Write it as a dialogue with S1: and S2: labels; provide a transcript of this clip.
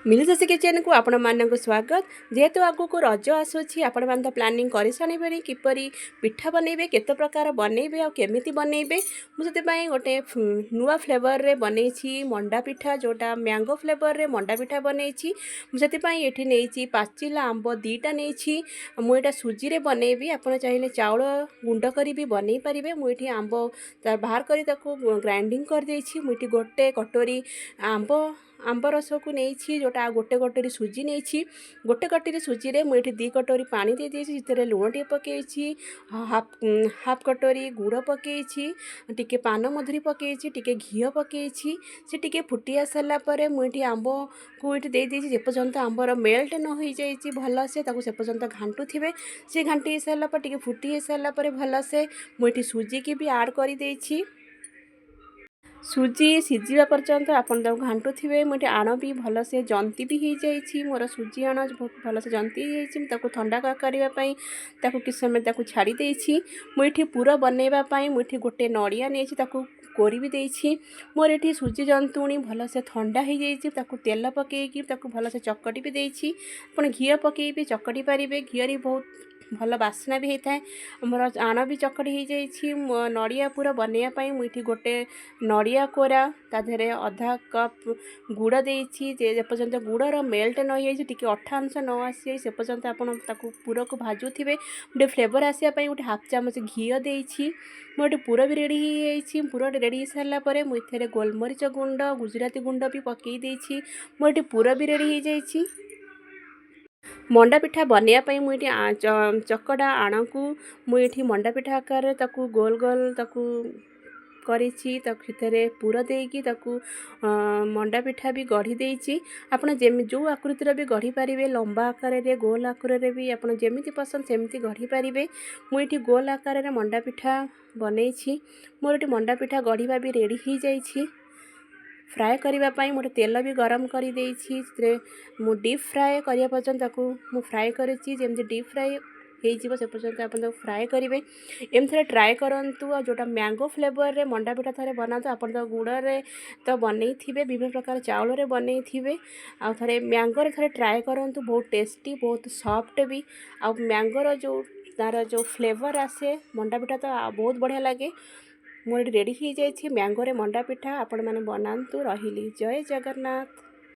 S1: मिलिशेषी kitchen को आपण मानक स्वागत। जेहेतु आगक रज आसूँ आपण मैंने तो प्लानिंग कर सारे किपरि पिठा बनइबे केते प्रकार बनइबे आ केमिति बनइबे मुझे गोटे नुआ फ्लेवर रे बनई मंडा पिठा जोटा मैंगो फ्लेवर रे मंडा पिठा बनई मुझे ये नहीं पाचिला आंब दीटा नहीं मुझे सुजी रे बनइबी आप चाहिए चाउल गुंड कर भी बनई पारे मुझे आंब बाहर कर ग्राइंडिंग कर देछि मुझे गोटे कटोरी आंब रस को नहीं जोटा गोटे कटोरी सुजी नहीं गोटे कटोरी सुजी रे मुझे 2 कटोरी पानी दे देछि से लुण टे पकई हाफ कटोरी गुड़ पकई टिके पान मधुरी पकई टिके घी पकई से टिके फुटी आसारा पर मुझे आंब को ये दे देछि जेपर्यंत आंबर मेल्ट न हो जाइए भल से से पर्यंत घाटू थे से घाटी सारा पर टिके फुटी सारा पर भल से मुझे सुजी की भी आड कर देछि सुजी सीझा पर्यंत आपन घाटू थे मुझे आण भी भल से जंती भी हो जाइए मोर सुजी आण बहुत भल से जंती हो ठंडा करने किस समय छाड़ी देछि मुझे पूरा बनवाई मुझे गोटे नड़िया नहीं कोरी भी देछि मोर ये सुजी जंतुणी भल से ठंडा हो जाइए तेल पकईकि भल से चकटी भी देछि आपण घी पकई भी चकटी पारे घी बहुत भल बास्ना भी होता है मोर आण भी चकटी हो जाइए नड़िया पूरा बनवाई मुझे गोटे नड़िया कोरा ताधे अधा कप गुड़ देछि जेपर्यंत गुड़र मेल्ट न टे अठा अंश न आसी से पर्यंत आपड़ पूरा को भाजुवे गोटे फ्लेवर आसापी गोटे हाफ चामच घी देछि मोटे पूरा भी रेडी पूरा रेडी सारापर मुझे गोलमरीच गुंड गुजराती गुंड भी पकई देछि मोटे पूरा भी रेडी हो जाइए मंडा पिठा बनवाई मुझे चकड़ा आण को मुझे मंडा पिठा आकार गोल गोल करिछि पूरा देकी मंडा पिठा भी गढ़ी देछि आपण जो आकृतिर भी गढ़ी पारिबे लंबा आकार रे गोल आकार रे भी आपण जेमिति पसंद सेमिति गढ़ी पारिबे मुझे गोल आकार रे मंडा पिठा बनई मोर मंडा पिठा गढ़ीबा भी रेडी हो जाइछि फ्राए करने मोटे तेल भी गरम कर मु डीप फ्राए करने पर्यंत मु फ्राए करेछि जेमती डीप फ्राए हो से पर्यंत आप फ्राए करेंगे एम थे ट्राए करूँ जोटा मैंगो फ्लेवर रे मंडा पिठा थे बनातु आप गुड़ रे तो बनई थे विभिन्न प्रकार चाउल रे बनई थे आ थे मैंगो रे थे ट्राए करूँ बहुत टेस्टी बहुत सॉफ्ट भी आ मैंगोर जो तार जो फ्लेवर आसे मंडा पिठा तो बहुत बढ़िया लगे मोर रेडी हो जाइए मैंगो रे मंडा पिठा आपण मैंने बनातु रही जय जगन्नाथ।